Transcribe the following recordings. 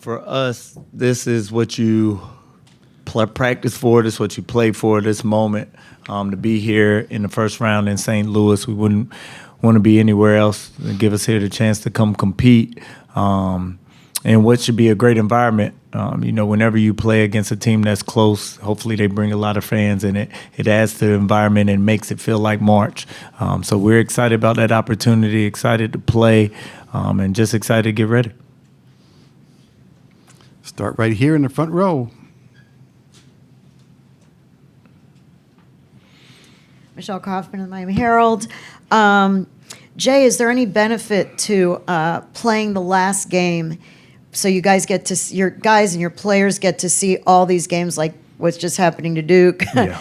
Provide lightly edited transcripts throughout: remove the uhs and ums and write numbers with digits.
For us, this is what you practice for. This is what you play for. This moment to be here in the first round in St. Louis. We wouldn't want to be anywhere else. Give us here the chance to come compete. And what should be a great environment. Whenever you play against a team that's close, hopefully they bring a lot of fans, and it adds to the environment and makes it feel like March. So we're excited about that opportunity, excited to play, and just excited to get ready. Start right here in the front row. Michelle Kaufman of the Miami Herald. Jay, is there any benefit to playing the last game so you guys get to your guys and your players get to see all these games like what's just happening to Duke? Yeah.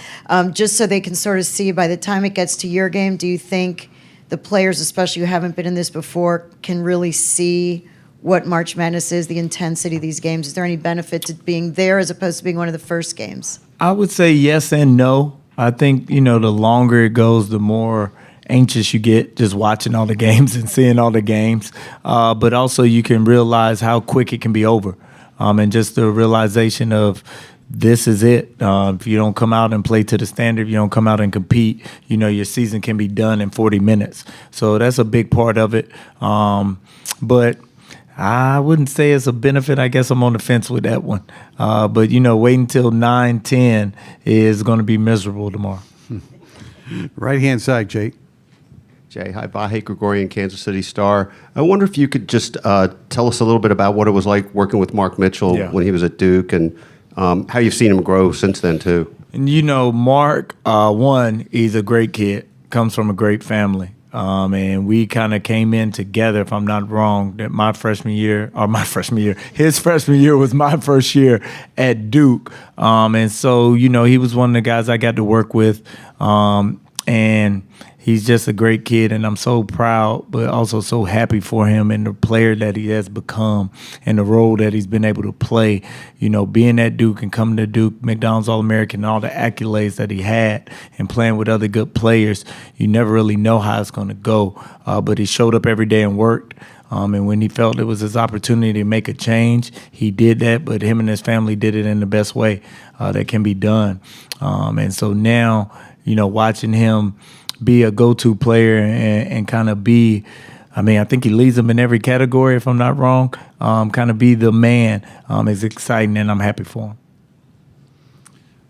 Just so they can sort of see by the time it gets to your game, do you think the players, especially who haven't been in this before, can really see what March Madness is, the intensity of these games? Is there any benefit to being there as opposed to being one of the first games? I would say yes and no. I think, the longer it goes, the more anxious you get just watching all the games and seeing all the games. But also you can realize how quick it can be over. And just the realization of this is it. If you don't come out and play to the standard, if you don't come out and compete, your season can be done in 40 minutes. So that's a big part of it. But I wouldn't say it's a benefit. I guess I'm on the fence with that one. But, waiting until 9-10 is going to be miserable tomorrow. Right-hand side, Jay. Jay, hi, Vahe Gregorian, Kansas City Star. I wonder if you could just tell us a little bit about what it was like working with Mark Mitchell when he was at Duke and how you've seen him grow since then, too. And, Mark, he's a great kid, comes from a great family. And we kind of came in together, if I'm not wrong, that his freshman year was my first year at Duke. And so, he was one of the guys I got to work with. And he's just a great kid, and I'm so proud, but also so happy for him and the player that he has become and the role that he's been able to play. Being at Duke and coming to Duke, McDonald's All-American, and all the accolades that he had and playing with other good players, you never really know how it's going to go. But he showed up every day and worked. And when he felt it was his opportunity to make a change, he did that, but him and his family did it in the best way that can be done. And so now, watching him be a go-to player and kind of be, I think he leads them in every category, if I'm not wrong, kind of be the man is exciting, and I'm happy for him.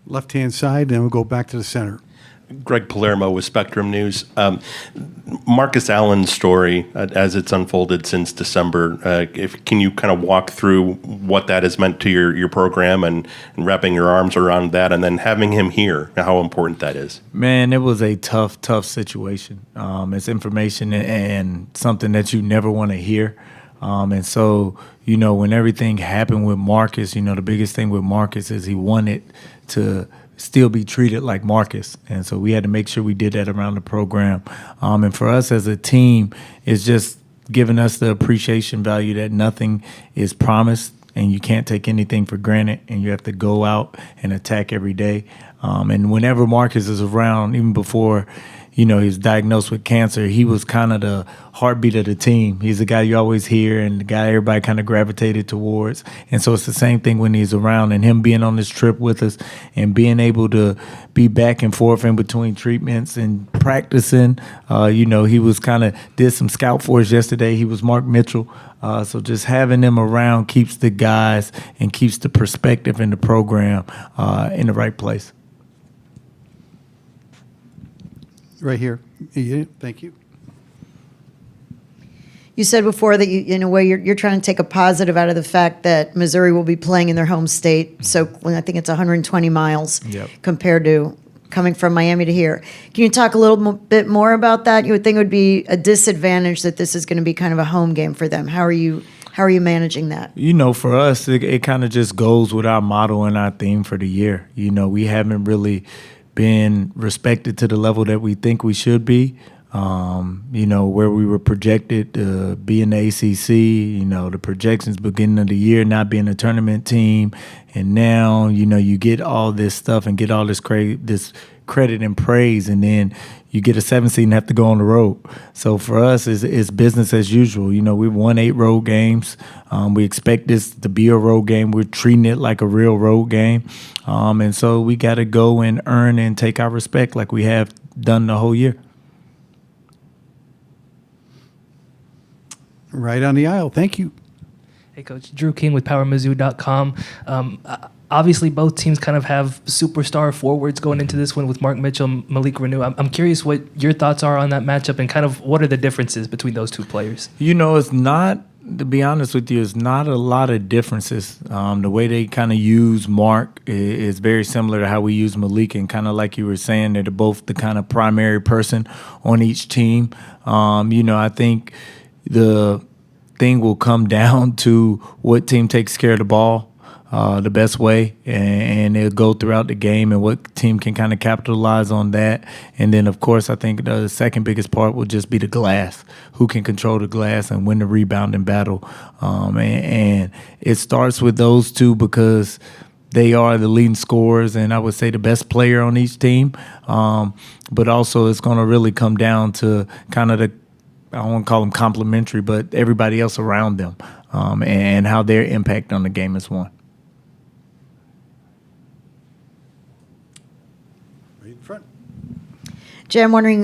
Left-hand side, then we'll go back to the center. Greg Palermo with Spectrum News. Marcus Allen's story, as it's unfolded since December, can you kind of walk through what that has meant to your program and wrapping your arms around that, and then having him here, how important that is? Man, it was a tough situation. It's information and something that you never want to hear. And so, when everything happened with Marcus, the biggest thing with Marcus is he wanted to still be treated like Marcus. And so we had to make sure we did that around the program. And for us as a team, it's just giving us the appreciation value that nothing is promised and you can't take anything for granted, and you have to go out and attack every day. And whenever Marcus is around, even before he was diagnosed with cancer, he was kind of the heartbeat of the team. He's the guy you always hear and the guy everybody kind of gravitated towards. And so it's the same thing when he's around, and him being on this trip with us and being able to be back and forth in between treatments and practicing. He was did some scout for us yesterday. He was Mark Mitchell. So just having them around keeps the guys and keeps the perspective in the program in the right place. Right here. Yeah, thank you. You said before that in a way you're trying to take a positive out of the fact that Missouri will be playing in their home state. So I think it's 120 miles compared to coming from Miami to here. Can you talk a little bit more about that? You would think it would be a disadvantage that this is going to be kind of a home game for them. How are you managing that? For us, it kind of just goes with our motto and our theme for the year. We haven't really been respected to the level that we think we should be. Where we were projected to be in the ACC, the projections beginning of the year not being a tournament team, and now you get all this stuff and get all this credit and praise, and then you get a 7 seed and have to go on the road. So for us, it's business as usual. You know, we've won 8 road games. We expect this to be a road game. We're treating it like a real road game. And so we got to go and earn and take our respect like we have done the whole year. Right on the aisle. Thank you. Hey, Coach. Drew King with PowerMizzou.com. Obviously, both teams kind of have superstar forwards going into this one with Mark Mitchell and Malik Reneau. I'm curious what your thoughts are on that matchup and kind of what are the differences between those two players? You know, it's not, to be honest with you, it's not a lot of differences. The way they kind of use Mark is very similar to how we use Malik, and kind of like you were saying, they're both the kind of primary person on each team. You know, I think the thing will come down to what team takes care of the ball the best way, and it'll go throughout the game, and what team can kind of capitalize on that. And then, of course, I think the second biggest part will just be the glass. Who can control the glass and win the rebounding battle? And it starts with those two because they are the leading scorers, and I would say the best player on each team. But also it's going to really come down to kind of the, I don't want to call them complimentary, but everybody else around them, and how their impact on the game is one. Right in front. Jay, I'm wondering,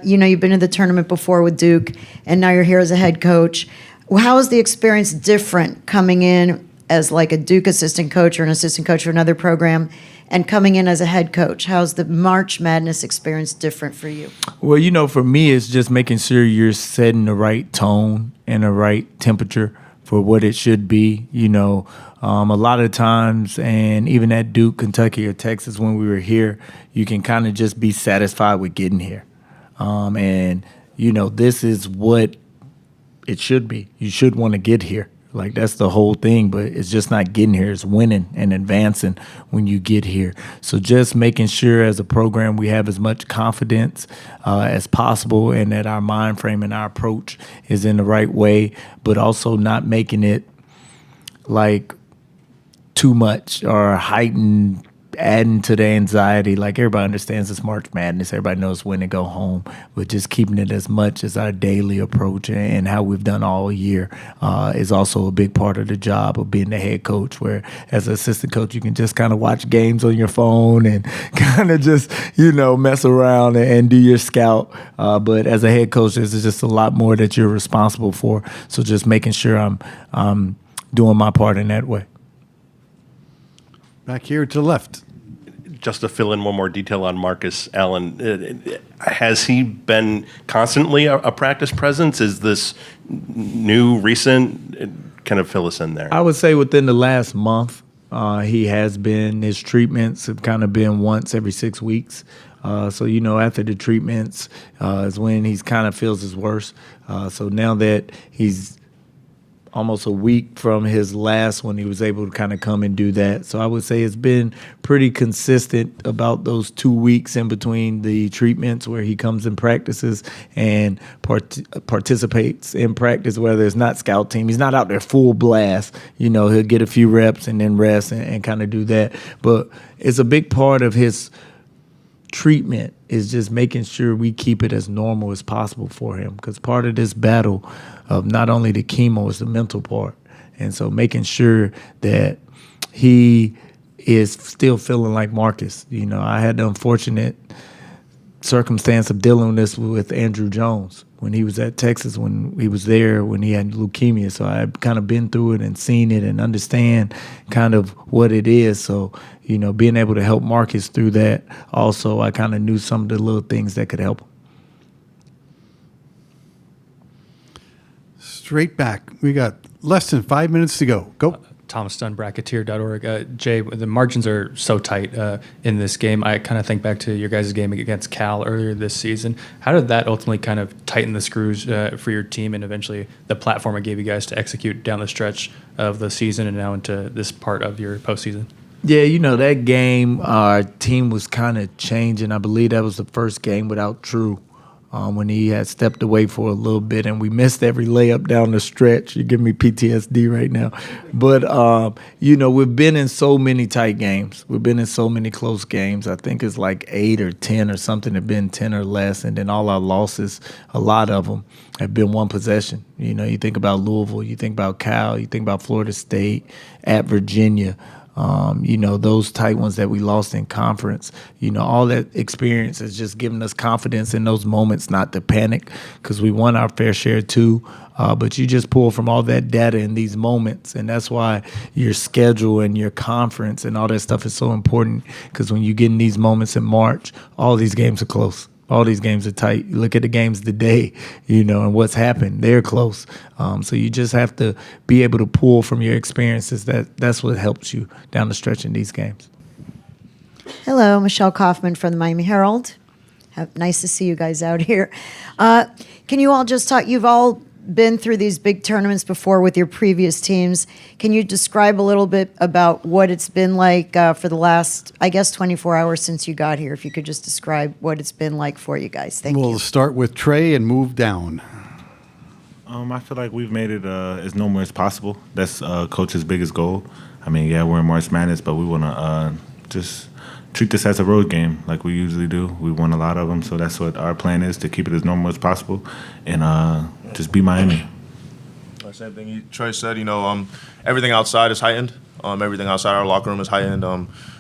you know, you've been in the tournament before with Duke, and now you're here as a head coach. How is the experience different coming in as like a Duke assistant coach or an assistant coach for another program, and coming in as a head coach? How's the March Madness experience different for you? Well, you know, for me, it's just making sure you're setting the right tone and the right temperature for what it should be. You know, a lot of times, and even at Duke, Kentucky, or Texas when we were here, you can kind of just be satisfied with getting here. And, you know, this is what it should be. You should want to get here. Like, that's the whole thing, but it's just not getting here. It's winning and advancing when you get here. So just making sure as a program we have as much confidence as possible, and that our mind frame and our approach is in the right way, but also not making it like too much or heightened, adding to the anxiety. Like, everybody understands it's March Madness. Everybody knows when to go home, but just keeping it as much as our daily approach and how we've done all year is also a big part of the job of being the head coach, where as an assistant coach, you can just kind of watch games on your phone and kind of just, you know, mess around and do your scout. But as a head coach, there's just a lot more that you're responsible for. So just making sure I'm doing my part in that way. Back here to the left. Just to fill in one more detail on Marcus Allen, has he been constantly a practice presence? Is this new, recent? Kind of fill us in there. I would say within the last month, he has been. His treatments have kind of been once every 6 weeks. So, you know, after the treatments is when he's kind of feels his worst. So now that he's almost a week from his last one, he was able to kind of come and do that. So I would say it's been pretty consistent about those 2 weeks in between the treatments, where he comes and practices and participates in practice, whether it's not scout team. He's not out there full blast. You know, he'll get a few reps and then rest and kind of do that. But it's a big part of his treatment is just making sure we keep it as normal as possible for him, because part of this battle of not only the chemo is the mental part. And so making sure that he is still feeling like Marcus. You know, I had the unfortunate circumstance of dealing with this with Andrew Jones when he was at Texas, when he was there, when he had leukemia. So I've kind of been through it and seen it and understand kind of what it is. So, you know, being able to help Marcus through that, also I kind of knew some of the little things that could help him. Straight back. We got less than 5 minutes to go. Go. ThomasDunnBracketeer.org. Jay, the margins are so tight in this game. I kind of think back to your guys' game against Cal earlier this season. How did that ultimately kind of tighten the screws for your team, and eventually the platform it gave you guys to execute down the stretch of the season and now into this part of your postseason? Yeah, you know, that game, our team was kind of changing. I believe that was the first game without True. when he had stepped away for a little bit, and we missed every layup down the stretch. You give me PTSD right now. But, we've been in so many tight games. We've been in so many close games. I think it's like 8 or 10 or something have been 10 or less, and then all our losses, a lot of them, have been one possession. You think about Louisville, you think about Cal, you think about Florida State, at Virginia. Those tight ones that we lost in conference, all that experience has just given us confidence in those moments not to panic, because we won our fair share too. But you just pull from all that data in these moments, and that's why your schedule and your conference and all that stuff is so important, because when you get in these moments in March, all these games are close. All these games are tight. You look at the games today, and what's happened. They're close. So you just have to be able to pull from your experiences. That's what helps you down the stretch in these games. Hello, Michelle Kaufman from the Miami Herald. Nice to see you guys out here. Can you all just talk? You've all been through these big tournaments before with your previous teams. Can you describe a little bit about what it's been like for the last, 24 hours since you got here? If you could just describe what it's been like for you guys. Thank you. We'll start with Tre and move down. I feel like we've made it as normal as possible. That's Coach's biggest goal. We're in March Madness, but we want to just treat this as a road game like we usually do. We won a lot of them, so that's what our plan is, to keep it as normal as possible and just beat Miami. Same thing Tre said, everything outside is heightened. Everything outside our locker room is heightened,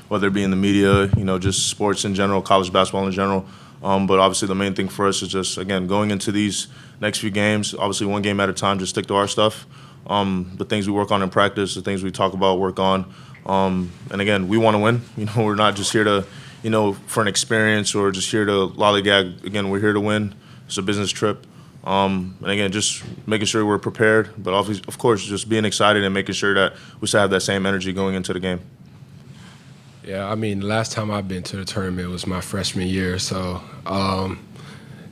whether it be in the media, just sports in general, college basketball in general. But obviously the main thing for us is just, again, going into these next few games, obviously one game at a time, just stick to our stuff. The things we work on in practice, the things we talk about, work on. And again, we want to win. We're not just here to, for an experience or just here to lollygag. Again, we're here to win. It's a business trip. And again, just making sure we're prepared, but obviously, of course, just being excited and making sure that we still have that same energy going into the game. Yeah, the last time I've been to the tournament was my freshman year, so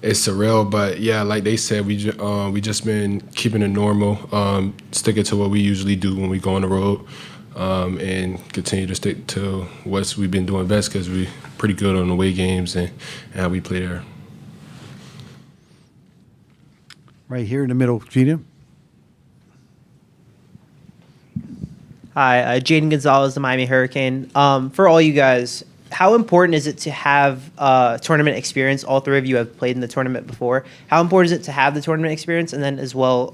it's surreal. But yeah, like they said, we just been keeping it normal, sticking to what we usually do when we go on the road, and continue to stick to what we've been doing best, because we're pretty good on the away games and how we play there. Right here in the middle, Gina. Hi, Jaden Gonzalez, the Miami Hurricane. For all you guys, how important is it to have tournament experience? All three of you have played in the tournament before. How important is it to have the tournament experience, and then as well,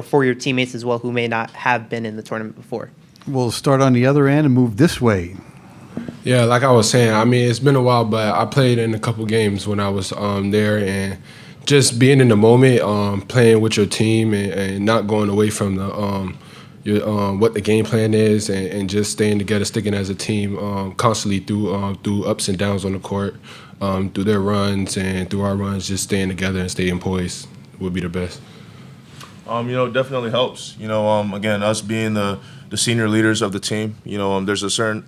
for your teammates as well who may not have been in the tournament before? We'll start on the other end and move this way. Yeah, like I was saying, it's been a while, but I played in a couple games when I was there, and just being in the moment, playing with your team, and not going away from the what the game plan is, and just staying together, sticking as a team, constantly through ups and downs on the court, through their runs and through our runs, just staying together and staying poised would be the best. Definitely helps. Again, us being the senior leaders of the team, there's a certain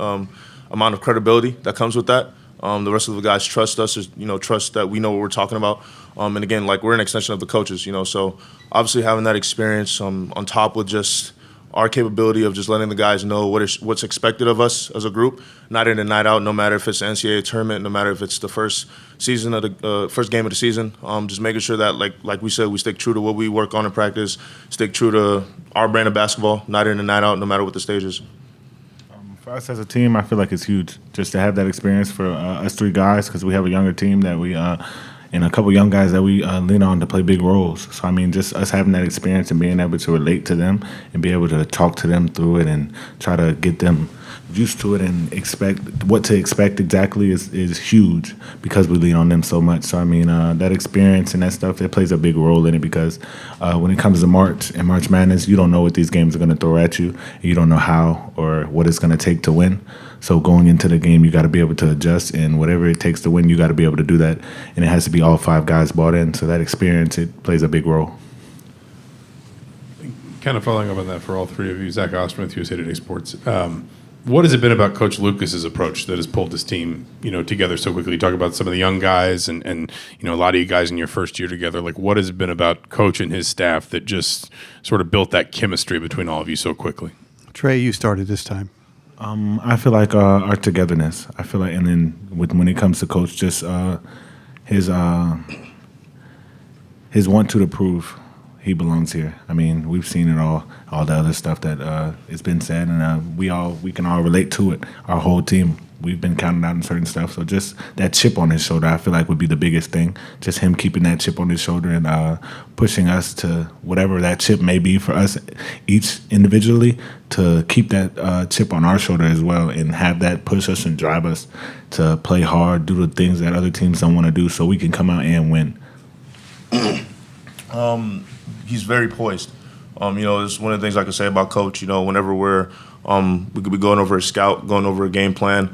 amount of credibility that comes with that. The rest of the guys trust us, trust that we know what we're talking about. And again, we're an extension of the coaches, so obviously having that experience on top with just our capability of just letting the guys know what's expected of us as a group, night in and night out, no matter if it's the NCAA tournament, no matter if it's the first season of the first game of the season, just making sure that, like we said, we stick true to what we work on in practice, stick true to our brand of basketball, night in and night out, no matter what the stage is. For us as a team, I feel like it's huge just to have that experience for us three guys, because we have a younger team that we and a couple young guys that we lean on to play big roles. So, just us having that experience and being able to relate to them and be able to talk to them through it and try to get them used to it and expect what to expect exactly is huge, because we lean on them so much. So, that experience and that stuff, it plays a big role in it, because when it comes to March and March Madness, you don't know what these games are going to throw at you. And you don't know how or what it's going to take to win. So going into the game, you got to be able to adjust, and whatever it takes to win, you got to be able to do that. And it has to be all five guys bought in. So that experience, it plays a big role. Kind of following up on that for all three of you, Zach Osmuth, USA Today Sports. What has it been about Coach Lucas's approach that has pulled this team, together so quickly? You talk about some of the young guys and a lot of you guys in your first year together. What has it been about Coach and his staff that just sort of built that chemistry between all of you so quickly? Tre, you started this time. I feel like our togetherness. I feel like, and then when it comes to Coach, just his his want to prove he belongs here. I mean, we've seen it all the other stuff that has been said, and we can all relate to it. Our whole team, we've been counted out in certain stuff. So just that chip on his shoulder, I feel like would be the biggest thing. Just him keeping that chip on his shoulder and pushing us to whatever that chip may be for us each individually, to keep that chip on our shoulder as well and have that push us and drive us to play hard, do the things that other teams don't want to do so we can come out and win. He's very poised. It's one of the things I can say about Coach. Whenever we could be going over a scout, going over a game plan,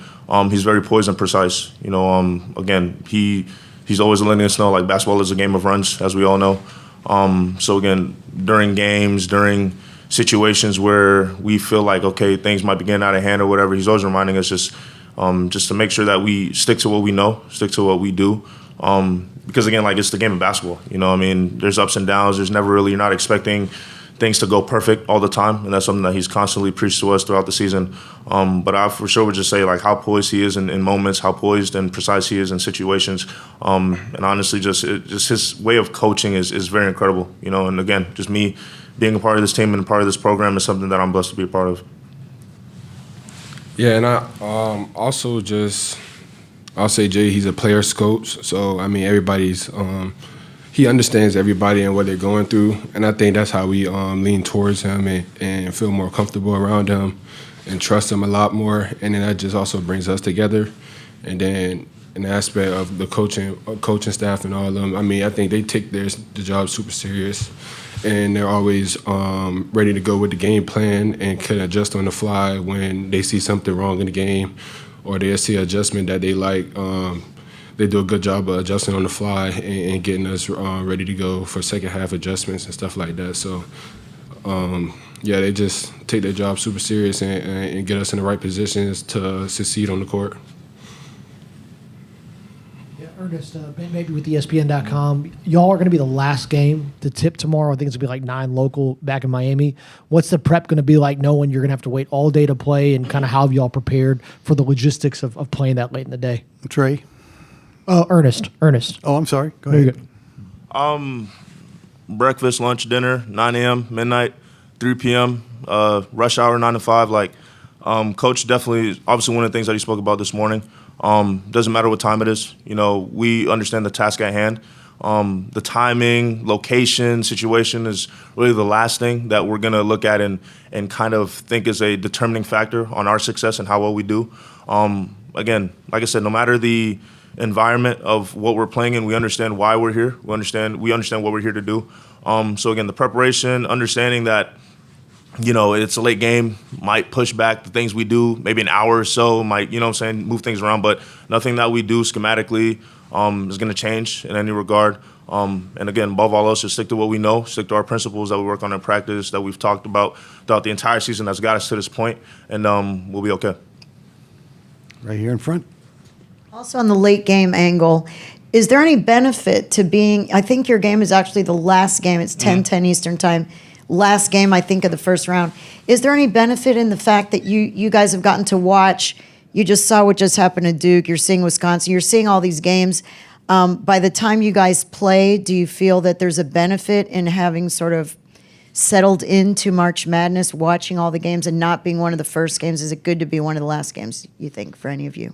he's very poised and precise. Again, he's always letting us know, like, basketball is a game of runs, as we all know. So again, during games, during situations where we feel like, okay, things might be getting out of hand or whatever, he's always reminding us just to make sure that we stick to what we know, stick to what we do. Because again, like, it's the game of basketball. There's ups and downs. You're not expecting things to go perfect all the time, and that's something that he's constantly preached to us throughout the season. But I for sure would just say, like, how poised he is in moments, how poised and precise he is in situations, and honestly, just his way of coaching is very incredible. And again, just me being a part of this team and a part of this program is something that I'm blessed to be a part of. Yeah, and I also I'll say Jay, he's a player's coach, so everybody's he understands everybody and what they're going through, and I think that's how we lean towards him and feel more comfortable around him and trust him a lot more, and then that just also brings us together. And then in the aspect of the coaching staff and all of them, I think they take the job super serious, and they're always ready to go with the game plan and can adjust on the fly when they see something wrong in the game or they see an adjustment that they like. They do a good job of adjusting on the fly and getting us ready to go for second half adjustments and stuff like that. So, they just take their job super serious and get us in the right positions to succeed on the court. Yeah, Ernest, maybe with ESPN.com, y'all are going to be the last game to tip tomorrow. I think it's going to be like 9 local back in Miami. What's the prep going to be like, knowing you're going to have to wait all day to play, and kind of how have y'all prepared for the logistics of playing that late in the day? Trey? Oh, Ernest. Oh, I'm sorry. Go ahead. Breakfast, lunch, dinner, 9 a.m., midnight, 3 p.m., rush hour, 9 to 5. Coach definitely, obviously one of the things that he spoke about this morning, doesn't matter what time it is. We understand the task at hand. The timing, location, situation is really the last thing that we're going to look at and kind of think is a determining factor on our success and how well we do. Again, like I said, no matter the environment of what we're playing in, we understand why we're here. We understand what we're here to do. So again, the preparation, understanding that, it's a late game, might push back the things we do, maybe an hour or so, might, move things around, but nothing that we do schematically is going to change in any regard. And again, above all else, just stick to what we know, stick to our principles that we work on in practice, that we've talked about throughout the entire season that's got us to this point, and we'll be okay. Right here in front. Also on the late game angle, is there any benefit to being, I think your game is actually the last game, it's 10:10 Eastern time, last game I think of the first round. Is there any benefit in the fact that you guys have gotten to watch, you just saw what just happened to Duke, you're seeing Wisconsin, you're seeing all these games. By the time you guys play, do you feel that there's a benefit in having sort of settled into March Madness, watching all the games and not being one of the first games? Is it good to be one of the last games, you think, for any of you?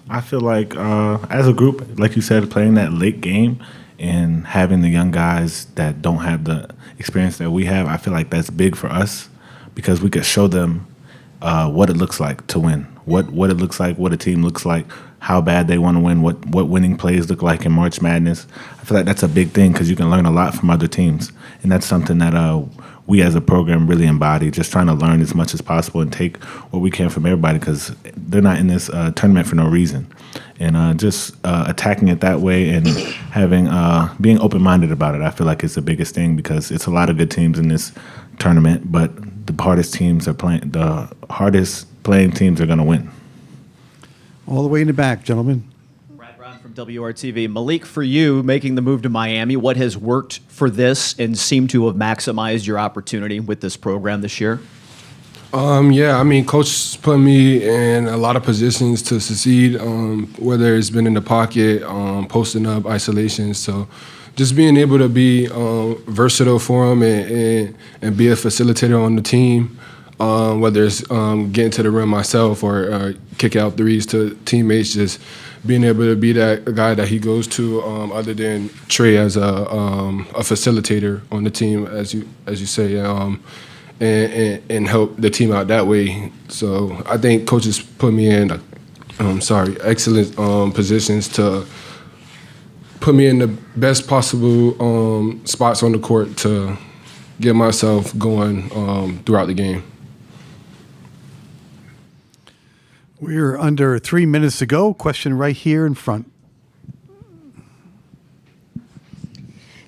I feel like as a group, like you said, playing that late game and having the young guys that don't have the experience that we have, I feel like that's big for us because we could show them what it looks like to win, what it looks like, what a team looks like, how bad they want to win, what winning plays look like in March Madness. I feel like that's a big thing because you can learn a lot from other teams, and that's something that we as a program really embody, just trying to learn as much as possible and take what we can from everybody because they're not in this tournament for no reason. And just attacking it that way and having being open-minded about it, I feel like it's the biggest thing because it's a lot of good teams in this tournament, but the hardest playing teams are going to win. All the way in the back, gentlemen. From WRTV. Malik, for you, making the move to Miami, what has worked for this and seemed to have maximized your opportunity with this program this year? Yeah, I mean, coach put me in a lot of positions to succeed, whether it's been in the pocket, posting up, isolation. So just being able to be versatile for him and be a facilitator on the team, whether it's getting to the rim myself or kick out threes to teammates, just being able to be that guy that he goes to, other than Tre as a facilitator on the team, as you say. And help the team out that way. So I think coaches put me in, excellent positions to put me in the best possible spots on the court to get myself going throughout the game. We're under 3 minutes to go. Question right here in front.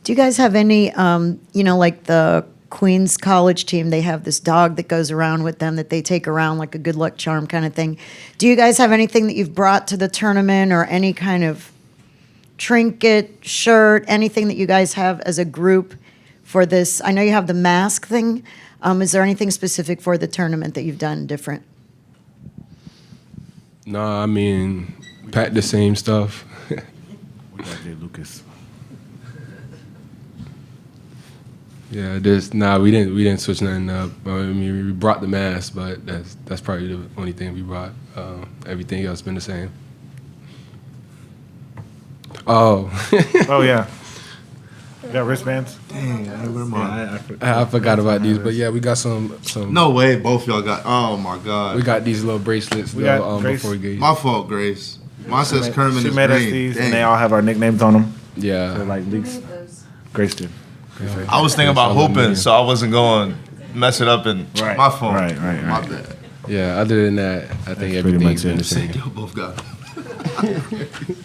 Do you guys have any, like the Queens College team, they have this dog that goes around with them that they take around like a good luck charm kind of thing. Do you guys have anything that you've brought to the tournament or any kind of trinket, shirt, anything that you guys have as a group for this? I know you have the mask thing. Is there anything specific for the tournament that you've done different? No, I mean, pack the same stuff. We got Jay Lucas. Yeah, we didn't switch nothing up. I mean, we brought the mask, but that's probably the only thing we brought. Everything else been the same. Oh. Oh yeah. You got wristbands? Dang, I forgot about these, but yeah, we got some. No way, both y'all got. Oh my God. We got these little bracelets before we get. My fault, Grace. Mine says Kermit She is made us green. these, Dang. and they all have our nicknames on them. Yeah. So like leaks. Grace did. I was thinking about hooping, so I wasn't going to mess it up and my fault. Right. My bad. Yeah. Other than that, I think pretty everything's much been it. the same. Y'all both got it.